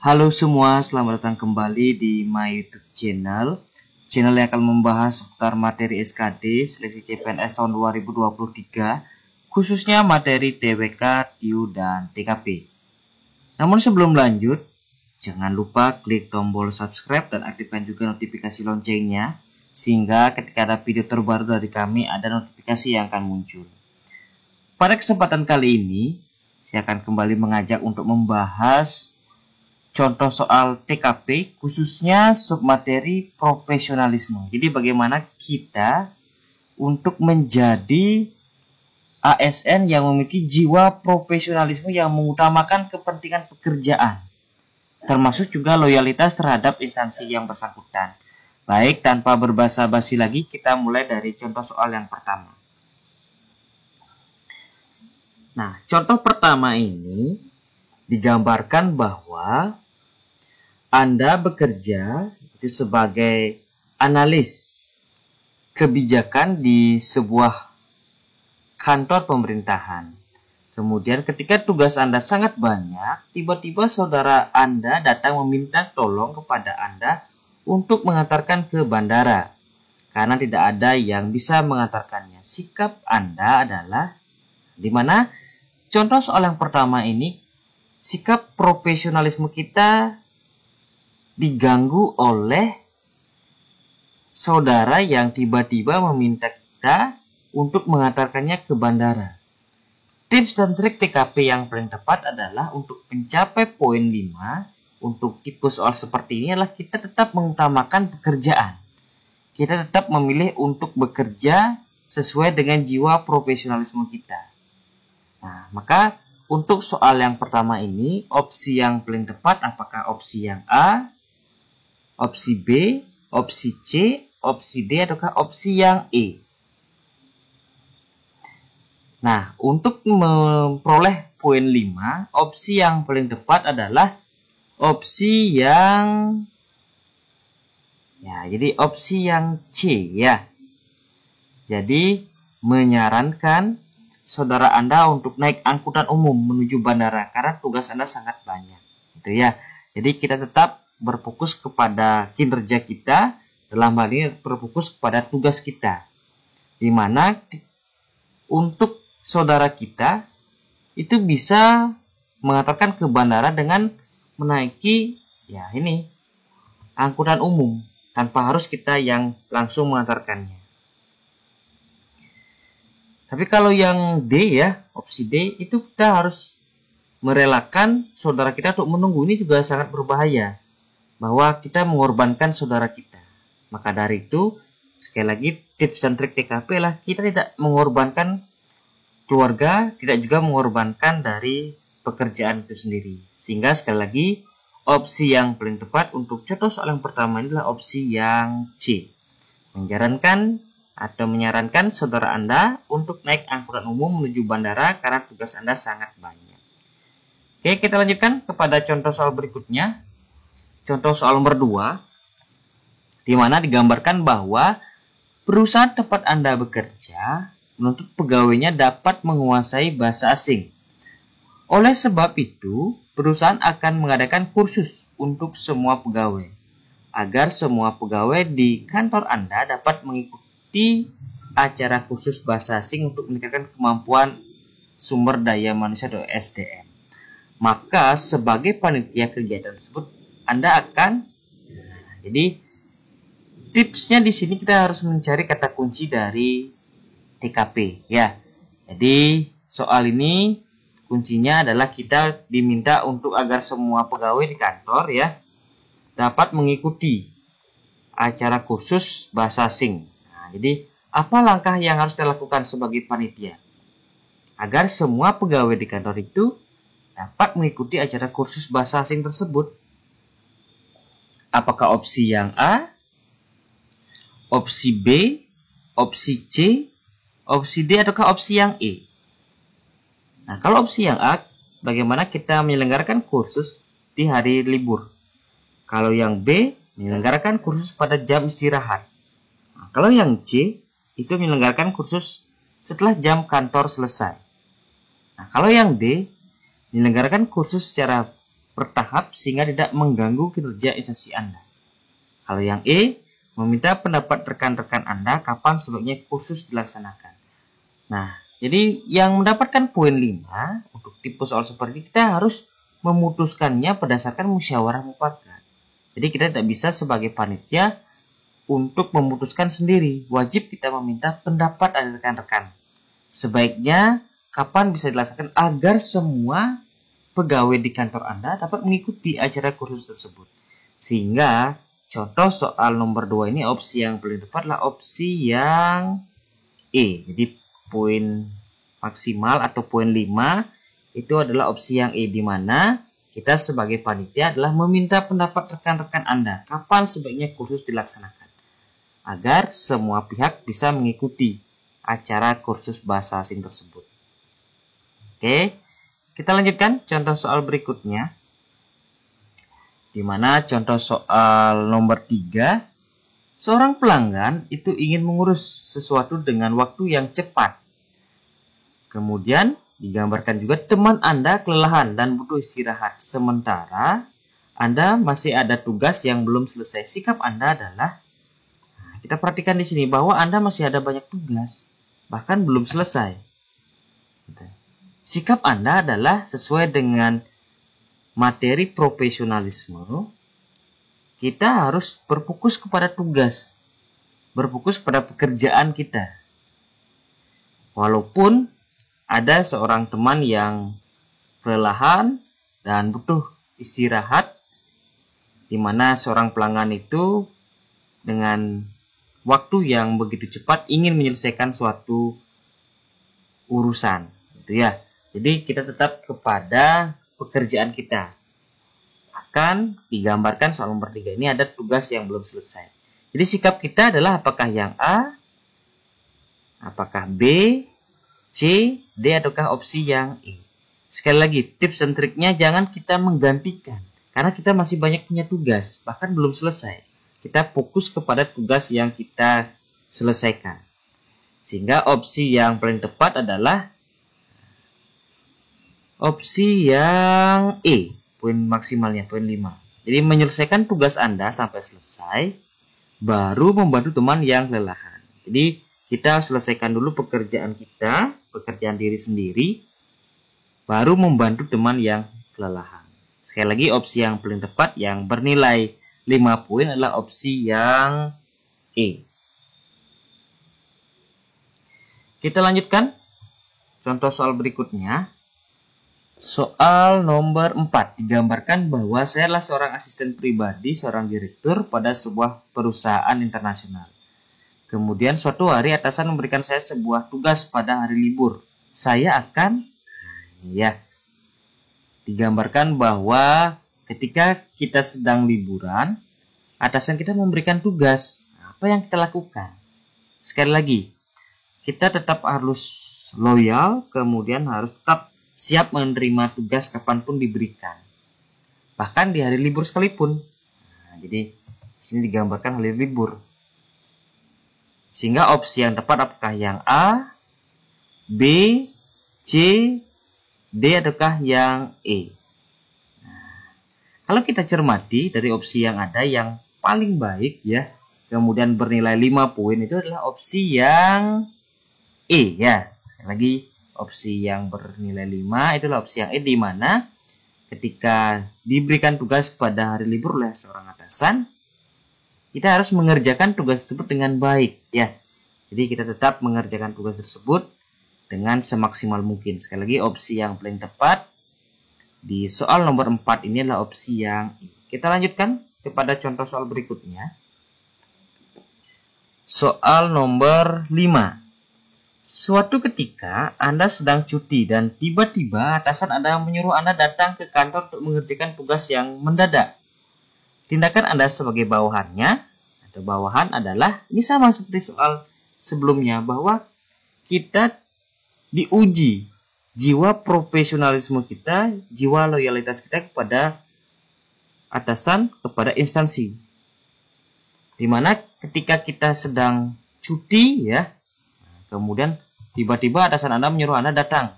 Halo semua, selamat datang kembali di my YouTube channel yang akan membahas seputar materi SKD Seleksi CPNS tahun 2023, khususnya materi TWK, TIU, dan TKP. Namun sebelum lanjut, jangan lupa klik tombol subscribe dan aktifkan juga notifikasi loncengnya, sehingga ketika ada video terbaru dari kami ada notifikasi yang akan muncul. Pada kesempatan kali ini, saya akan kembali mengajak untuk membahas contoh soal TKP, khususnya submateri profesionalisme. Jadi bagaimana kita untuk menjadi ASN yang memiliki jiwa profesionalisme yang mengutamakan kepentingan pekerjaan, termasuk juga loyalitas terhadap instansi yang bersangkutan. Baik, tanpa berbasa-basi lagi, kita mulai dari contoh soal yang pertama. Nah, contoh pertama ini digambarkan bahwa Anda bekerja itu sebagai analis kebijakan di sebuah kantor pemerintahan. Kemudian ketika tugas Anda sangat banyak, tiba-tiba saudara Anda datang meminta tolong kepada Anda untuk mengantarkan ke bandara. Karena tidak ada yang bisa mengantarkannya. Sikap Anda adalah di mana contoh soal yang pertama ini, sikap profesionalisme kita diganggu oleh saudara yang tiba-tiba meminta kita untuk mengantarkannya ke bandara. Tips dan trik TKP yang paling tepat adalah untuk mencapai poin 5, untuk tipe soal seperti ini adalah kita tetap mengutamakan pekerjaan. Kita tetap memilih untuk bekerja sesuai dengan jiwa profesionalisme kita. Nah, maka untuk soal yang pertama ini, opsi yang paling tepat apakah opsi yang A, opsi B, opsi C, opsi D, ataukah opsi yang E? Nah, untuk memperoleh poin 5, opsi yang paling tepat adalah opsi yang jadi opsi yang C ya. Jadi menyarankan saudara Anda untuk naik angkutan umum menuju bandara karena tugas Anda sangat banyak, gitu ya. Jadi kita tetap berfokus kepada kinerja kita, dalam hal ini berfokus kepada tugas kita, di mana untuk saudara kita itu bisa mengantarkan ke bandara dengan menaiki angkutan umum tanpa harus kita yang langsung mengantarkannya. Tapi kalau yang D ya, opsi D itu kita harus merelakan saudara kita untuk menunggu. Ini juga sangat berbahaya, bahwa kita mengorbankan saudara kita. Maka dari itu, sekali lagi tips dan trik TKP lah kita tidak mengorbankan keluarga, tidak juga mengorbankan dari pekerjaan itu sendiri. Sehingga sekali lagi, opsi yang paling tepat untuk contoh soal yang pertama adalah opsi yang C. Menyarankan saudara Anda untuk naik angkutan umum menuju bandara karena tugas Anda sangat banyak. Oke, kita lanjutkan kepada contoh soal berikutnya. Contoh soal nomor 2, di mana digambarkan bahwa perusahaan tempat Anda bekerja menuntut pegawainya dapat menguasai bahasa asing. Oleh sebab itu, perusahaan akan mengadakan kursus untuk semua pegawai, agar semua pegawai di kantor Anda dapat mengikuti acara khusus bahasa asing untuk meningkatkan kemampuan sumber daya manusia atau SDM. Maka sebagai panitia kegiatan tersebut Anda akan jadi tipsnya di sini kita harus mencari kata kunci dari TKP ya. Jadi soal ini kuncinya adalah kita diminta untuk agar semua pegawai di kantor ya dapat mengikuti acara khusus bahasa asing. Jadi, apa langkah yang harus dilakukan sebagai panitia agar semua pegawai di kantor itu dapat mengikuti acara kursus bahasa asing tersebut? Apakah opsi yang A, opsi B, opsi C, opsi D, ataukah opsi yang E? Nah, kalau opsi yang A, bagaimana kita menyelenggarakan kursus di hari libur? Kalau yang B, menyelenggarakan kursus pada jam istirahat. Kalau yang C, itu menyelenggarakan kursus setelah jam kantor selesai. Nah, kalau yang D, menyelenggarakan kursus secara bertahap sehingga tidak mengganggu kinerja instansi Anda. Kalau yang E, meminta pendapat rekan-rekan Anda kapan sebaiknya kursus dilaksanakan. Nah, jadi yang mendapatkan poin 5 untuk tipe soal seperti ini, kita harus memutuskannya berdasarkan musyawarah mufakat. Jadi kita tidak bisa sebagai panitia untuk memutuskan sendiri. Wajib kita meminta pendapat dari rekan-rekan. Sebaiknya kapan bisa dilaksanakan agar semua pegawai di kantor Anda dapat mengikuti acara kursus tersebut. Sehingga contoh soal nomor 2 ini opsi yang paling tepat adalah opsi yang E. Jadi poin maksimal atau poin 5 itu adalah opsi yang E, di mana kita sebagai panitia adalah meminta pendapat rekan-rekan Anda kapan sebaiknya kursus dilaksanakan agar semua pihak bisa mengikuti acara kursus bahasa asing tersebut. Oke, kita lanjutkan contoh soal berikutnya, di mana contoh soal nomor 3, seorang pelanggan itu ingin mengurus sesuatu dengan waktu yang cepat. Kemudian digambarkan juga teman Anda kelelahan dan butuh istirahat, sementara Anda masih ada tugas yang belum selesai. Sikap Anda adalah, kita perhatikan di sini bahwa Anda masih ada banyak tugas, bahkan belum selesai. Sikap Anda adalah sesuai dengan materi profesionalisme. Kita harus berfokus kepada tugas, berfokus pada pekerjaan kita. Walaupun ada seorang teman yang kelelahan dan butuh istirahat, di mana seorang pelanggan itu dengan waktu yang begitu cepat ingin menyelesaikan suatu urusan, gitu ya. Jadi kita tetap kepada pekerjaan kita. Bahkan digambarkan soal nomor 3 ini ada tugas yang belum selesai. Jadi sikap kita adalah apakah yang A, apakah B, C, D, ataukah opsi yang E. Sekali lagi, tips dan triknya jangan kita menggantikan, karena kita masih banyak punya tugas, bahkan belum selesai. Kita fokus kepada tugas yang kita selesaikan. Sehingga opsi yang paling tepat adalah opsi yang E, poin maksimalnya, poin 5. Jadi menyelesaikan tugas Anda sampai selesai, baru membantu teman yang kelelahan. Jadi kita selesaikan dulu pekerjaan kita, pekerjaan diri sendiri, baru membantu teman yang kelelahan. Sekali lagi, opsi yang paling tepat yang bernilai 5 poin adalah opsi yang E. Kita lanjutkan contoh soal berikutnya. Soal nomor 4, digambarkan bahwa saya adalah seorang asisten pribadi, seorang direktur pada sebuah perusahaan internasional. Kemudian suatu hari atasan memberikan saya sebuah tugas pada hari libur. Saya akan, digambarkan bahwa ketika kita sedang liburan, atasan kita memberikan tugas. Apa yang kita lakukan? Sekali lagi, kita tetap harus loyal, kemudian harus tetap siap menerima tugas kapanpun diberikan, bahkan di hari libur sekalipun. Jadi sini digambarkan hari libur, sehingga opsi yang tepat apakah yang A, B, C, D, ataukah yang E. Kalau kita cermati dari opsi yang ada, yang paling baik ya, kemudian bernilai 5 poin itu adalah opsi yang E ya. Sekali lagi, opsi yang bernilai 5 itulah opsi yang E, di mana ketika diberikan tugas pada hari libur oleh seorang atasan, kita harus mengerjakan tugas tersebut dengan baik ya. Jadi kita tetap mengerjakan tugas tersebut dengan semaksimal mungkin. Sekali lagi, opsi yang paling tepat di soal nomor 4 ini adalah opsi yang E. Kita lanjutkan kepada contoh soal berikutnya. Soal nomor 5. Suatu ketika Anda sedang cuti dan tiba-tiba atasan Anda menyuruh Anda datang ke kantor untuk mengerjakan tugas yang mendadak. Tindakan Anda sebagai bawahannya atau bawahan adalah, ini sama seperti soal sebelumnya, bahwa kita diuji jiwa profesionalisme kita, jiwa loyalitas kita kepada atasan, kepada instansi. Dimana ketika kita sedang cuti ya, kemudian tiba-tiba atasan Anda menyuruh Anda datang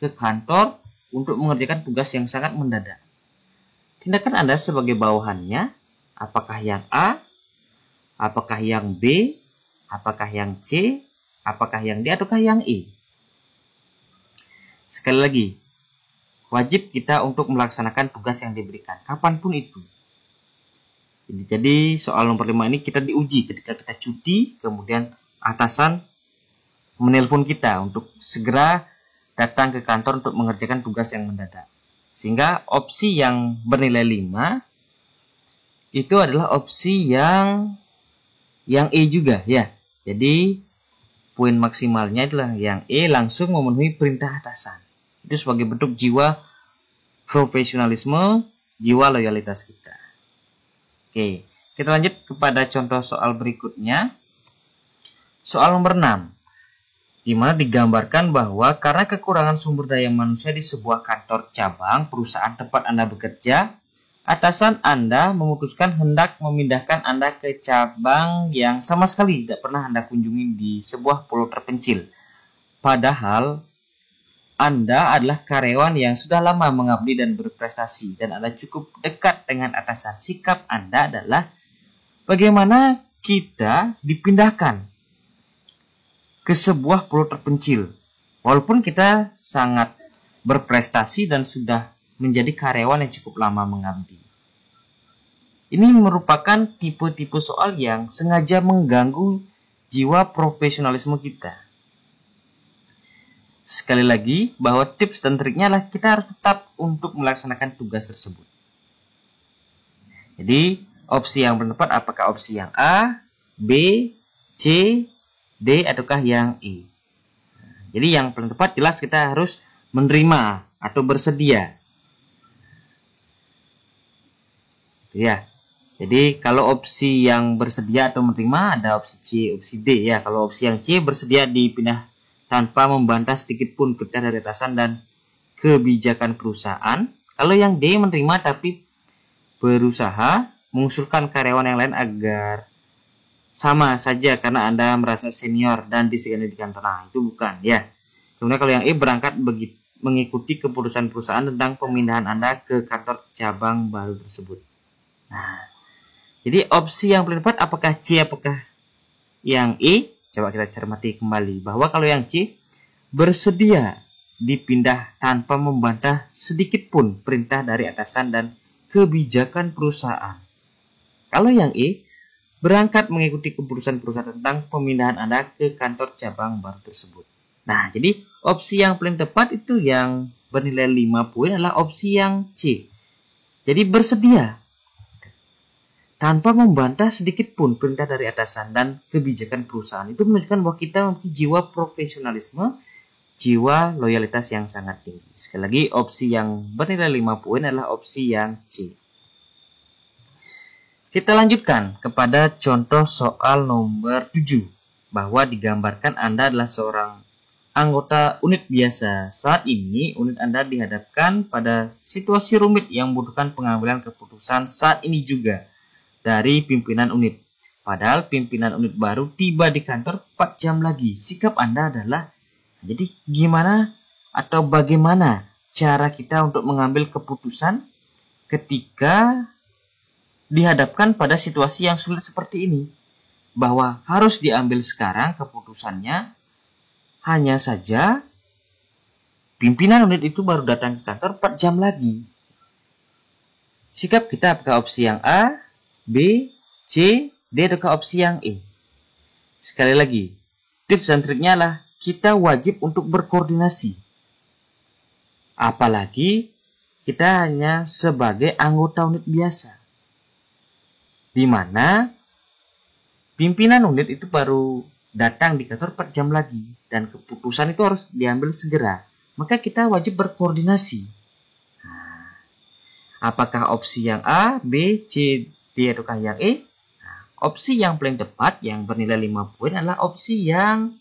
ke kantor untuk mengerjakan tugas yang sangat mendadak. tindakan Anda sebagai bawahannya, apakah yang A, apakah yang B, apakah yang C, apakah yang D, ataukah yang E. Sekali lagi, wajib kita untuk melaksanakan tugas yang diberikan, kapanpun itu. Jadi soal nomor 5 ini kita diuji ketika kita cuti, kemudian atasan menelpon kita untuk segera datang ke kantor untuk mengerjakan tugas yang mendadak. Sehingga opsi yang bernilai 5 itu adalah opsi yang E juga ya. Jadi poin maksimalnya adalah yang E, langsung memenuhi perintah atasan. Itu sebagai bentuk jiwa profesionalisme, jiwa loyalitas kita. Oke, kita lanjut kepada contoh soal berikutnya. Soal nomor 6. Di mana digambarkan bahwa karena kekurangan sumber daya manusia di sebuah kantor cabang perusahaan tempat Anda bekerja, atasan Anda memutuskan hendak memindahkan Anda ke cabang yang sama sekali tidak pernah Anda kunjungi di sebuah pulau terpencil. Padahal Anda adalah karyawan yang sudah lama mengabdi dan berprestasi, dan Anda cukup dekat dengan atasan. Sikap Anda adalah bagaimana kita dipindahkan ke sebuah pulau terpencil, walaupun kita sangat berprestasi dan sudah menjadi karyawan yang cukup lama mengabdi. Ini merupakan tipe-tipe soal yang sengaja mengganggu jiwa profesionalisme kita. Sekali lagi, bahwa tips dan triknya adalah kita harus tetap untuk melaksanakan tugas tersebut. Jadi, opsi yang tepat apakah opsi yang A, B, C, D, ataukah yang E. Jadi yang paling tepat jelas kita harus menerima atau bersedia. Ya. Jadi kalau opsi yang bersedia atau menerima ada opsi C, opsi D ya. Kalau opsi yang C, bersedia dipindah tanpa membantah sedikit pun perintah dari atasan dan kebijakan perusahaan. Kalau yang D, menerima tapi berusaha mengusulkan karyawan yang lain agar sama saja karena Anda merasa senior dan disegani di kantor. Nah, itu bukan ya. Kemudian kalau yang E, berangkat mengikuti keputusan perusahaan tentang pemindahan Anda ke kantor cabang baru tersebut. Nah, jadi opsi yang paling tepat apakah C, apakah yang E? Coba kita cermati kembali bahwa kalau yang C, bersedia dipindah tanpa membantah sedikit pun perintah dari atasan dan kebijakan perusahaan. Kalau yang E, berangkat mengikuti keputusan perusahaan tentang pemindahan Anda ke kantor cabang baru tersebut. Nah, jadi opsi yang paling tepat itu yang bernilai 5 poin adalah opsi yang C. Jadi bersedia tanpa membantah sedikit pun perintah dari atasan dan kebijakan perusahaan. Itu menunjukkan bahwa kita memiliki jiwa profesionalisme, jiwa loyalitas yang sangat tinggi. Sekali lagi, opsi yang bernilai 5 poin adalah opsi yang C. Kita lanjutkan kepada contoh soal nomor 7, bahwa digambarkan Anda adalah seorang anggota unit biasa. Saat ini unit Anda dihadapkan pada situasi rumit yang membutuhkan pengambilan keputusan saat ini juga dari pimpinan unit. Padahal pimpinan unit baru tiba di kantor 4 jam lagi. Sikap Anda adalah, jadi gimana atau bagaimana cara kita untuk mengambil keputusan ketika dihadapkan pada situasi yang sulit seperti ini, bahwa harus diambil sekarang keputusannya, hanya saja pimpinan unit itu baru datang ke kantor 4 jam lagi. Sikap kita apakah opsi yang A, B, C, D, ataukah opsi yang E? Sekali lagi, tips dan triknya adalah kita wajib untuk berkoordinasi. Apalagi kita hanya sebagai anggota unit biasa, di mana pimpinan unit itu baru datang di kantor 4 jam lagi dan keputusan itu harus diambil segera. Maka kita wajib berkoordinasi. Nah, apakah opsi yang A, B, C, D, ataukah yang E? Nah, opsi yang paling tepat yang bernilai 5 poin adalah opsi yang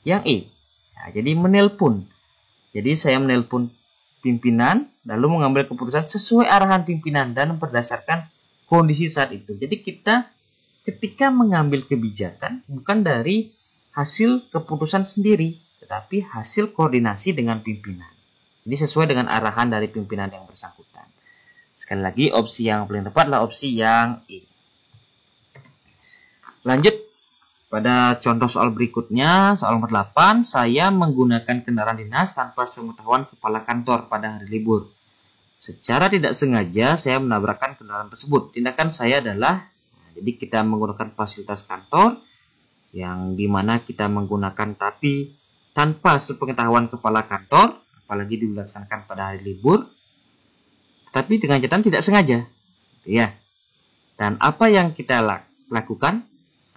E. Nah, jadi menelpon. Jadi saya menelpon pimpinan lalu mengambil keputusan sesuai arahan pimpinan dan berdasarkan kondisi saat itu. Jadi kita ketika mengambil kebijakan bukan dari hasil keputusan sendiri, tetapi hasil koordinasi dengan pimpinan. Jadi sesuai dengan arahan dari pimpinan yang bersangkutan. Sekali lagi, opsi yang paling tepat adalah opsi yang E. Lanjut pada contoh soal berikutnya, soal nomor 8, saya menggunakan kendaraan dinas tanpa sepengetahuan kepala kantor pada hari libur. Secara tidak sengaja saya menabrakkan kendaraan tersebut. Tindakan saya adalah, jadi kita menggunakan fasilitas kantor yang dimana kita menggunakan tapi tanpa sepengetahuan kepala kantor, apalagi dilaksanakan pada hari libur, tapi dengan catatan tidak sengaja, ya. Dan apa yang kita lakukan?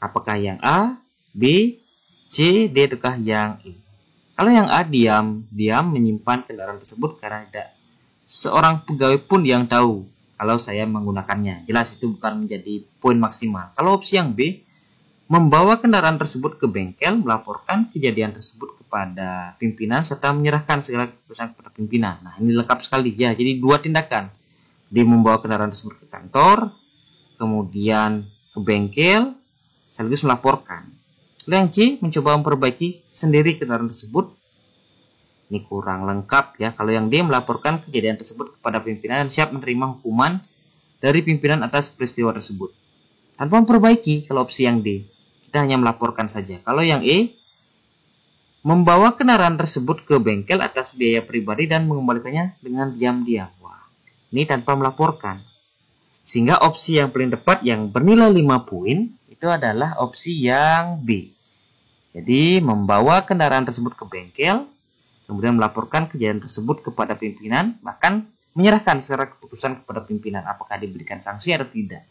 Apakah yang A, B, C, D, ataukah yang E? Kalau yang A, diam menyimpan kendaraan tersebut karena tidak seorang pegawai pun yang tahu kalau saya menggunakannya. Jelas itu bukan menjadi poin maksimal. Kalau opsi yang B, membawa kendaraan tersebut ke bengkel, melaporkan kejadian tersebut kepada pimpinan, serta menyerahkan segala keputusan kepada pimpinan. Nah, ini lengkap sekali ya. Jadi dua tindakan. Dia membawa kendaraan tersebut ke kantor, kemudian ke bengkel, sekaligus melaporkan. Lalu yang C, mencoba memperbaiki sendiri kendaraan tersebut. Ini kurang lengkap ya. Kalau yang D, melaporkan kejadian tersebut kepada pimpinan dan siap menerima hukuman dari pimpinan atas peristiwa tersebut. Tanpa memperbaiki, kalau opsi yang D, kita hanya melaporkan saja. Kalau yang E, membawa kendaraan tersebut ke bengkel atas biaya pribadi dan mengembalikannya dengan diam-diam. Wah, ini tanpa melaporkan. Sehingga opsi yang paling tepat yang bernilai 5 poin itu adalah opsi yang B. Jadi membawa kendaraan tersebut ke bengkel, kemudian melaporkan kejadian tersebut kepada pimpinan, bahkan menyerahkan secara keputusan kepada pimpinan apakah diberikan sanksi atau tidak.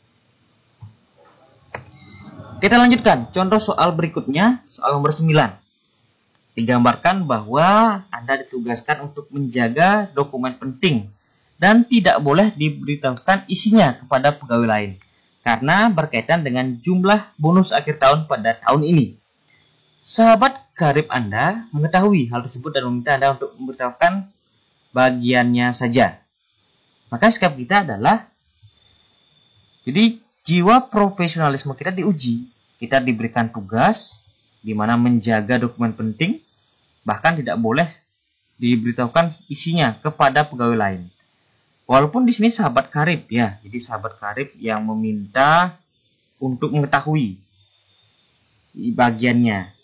Kita lanjutkan contoh soal berikutnya, soal nomor 9. Digambarkan bahwa Anda ditugaskan untuk menjaga dokumen penting dan tidak boleh diberitahukan isinya kepada pegawai lain karena berkaitan dengan jumlah bonus akhir tahun pada tahun ini. Sahabat karib Anda mengetahui hal tersebut dan meminta Anda untuk memberitahukan bagiannya saja. Maka sikap kita adalah, jadi jiwa profesionalisme kita diuji. Kita diberikan tugas di mana menjaga dokumen penting, bahkan tidak boleh diberitahukan isinya kepada pegawai lain. Walaupun di sini sahabat karib ya, jadi sahabat karib yang meminta untuk mengetahui bagiannya.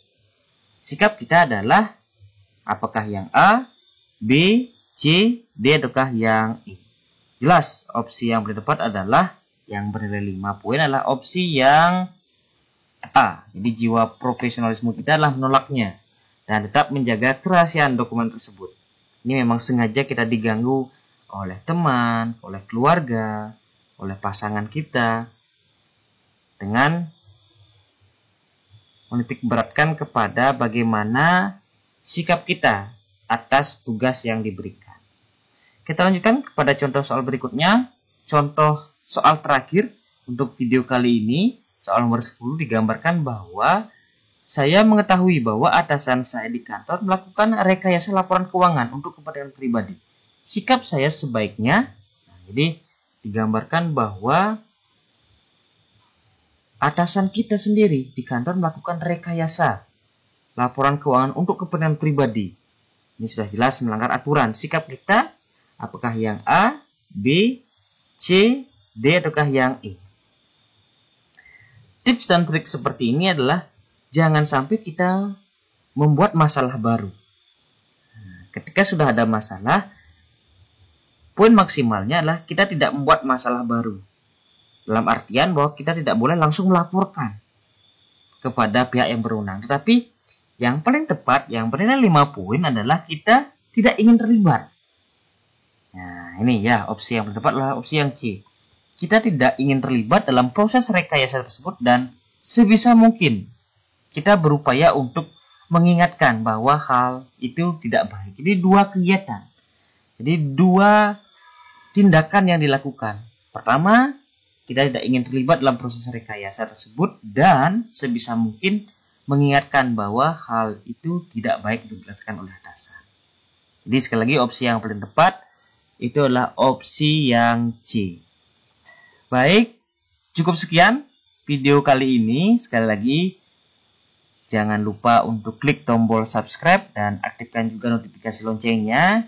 Sikap kita adalah apakah yang A, B, C, D, ataukah yang E. Jelas opsi yang paling tepat adalah yang bernilai 5 poin adalah opsi yang A. Jadi jiwa profesionalisme kita adalah menolaknya dan tetap menjaga kerahasiaan dokumen tersebut. Ini memang sengaja kita diganggu oleh teman, oleh keluarga, oleh pasangan kita dengan menitik beratkan kepada bagaimana sikap kita atas tugas yang diberikan. Kita lanjutkan kepada contoh soal berikutnya. Contoh soal terakhir untuk video kali ini, soal nomor 10, digambarkan bahwa saya mengetahui bahwa atasan saya di kantor melakukan rekayasa laporan keuangan untuk kepentingan pribadi. Sikap saya sebaiknya, jadi digambarkan bahwa atasan kita sendiri di kantor melakukan rekayasa laporan keuangan untuk kepentingan pribadi. Ini sudah jelas melanggar aturan. Sikap kita apakah yang A, B, C, D, ataukah yang E? Tips dan trik seperti ini adalah jangan sampai kita membuat masalah baru. Ketika sudah ada masalah, poin maksimalnya adalah kita tidak membuat masalah baru. Dalam artian bahwa kita tidak boleh langsung melaporkan kepada pihak yang berwenang. Tetapi yang paling tepat, yang bernilai 5 poin adalah kita tidak ingin terlibat. Nah, ini ya opsi yang paling tepat adalah opsi yang C. Kita tidak ingin terlibat dalam proses rekayasa tersebut dan sebisa mungkin kita berupaya untuk mengingatkan bahwa hal itu tidak baik. Jadi dua kegiatan. Jadi dua tindakan yang dilakukan. Pertama, kita tidak ingin terlibat dalam proses rekayasa tersebut dan sebisa mungkin mengingatkan bahwa hal itu tidak baik dijelaskan oleh atasan. Jadi sekali lagi opsi yang paling tepat itu adalah opsi yang C. Baik, cukup sekian video kali ini. Sekali lagi jangan lupa untuk klik tombol subscribe dan aktifkan juga notifikasi loncengnya.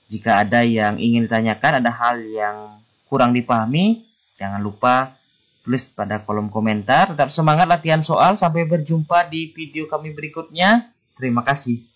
Jika ada yang ingin ditanyakan, ada hal yang kurang dipahami, jangan lupa tulis pada kolom komentar. Tetap semangat latihan soal. Sampai berjumpa di video kami berikutnya. Terima kasih.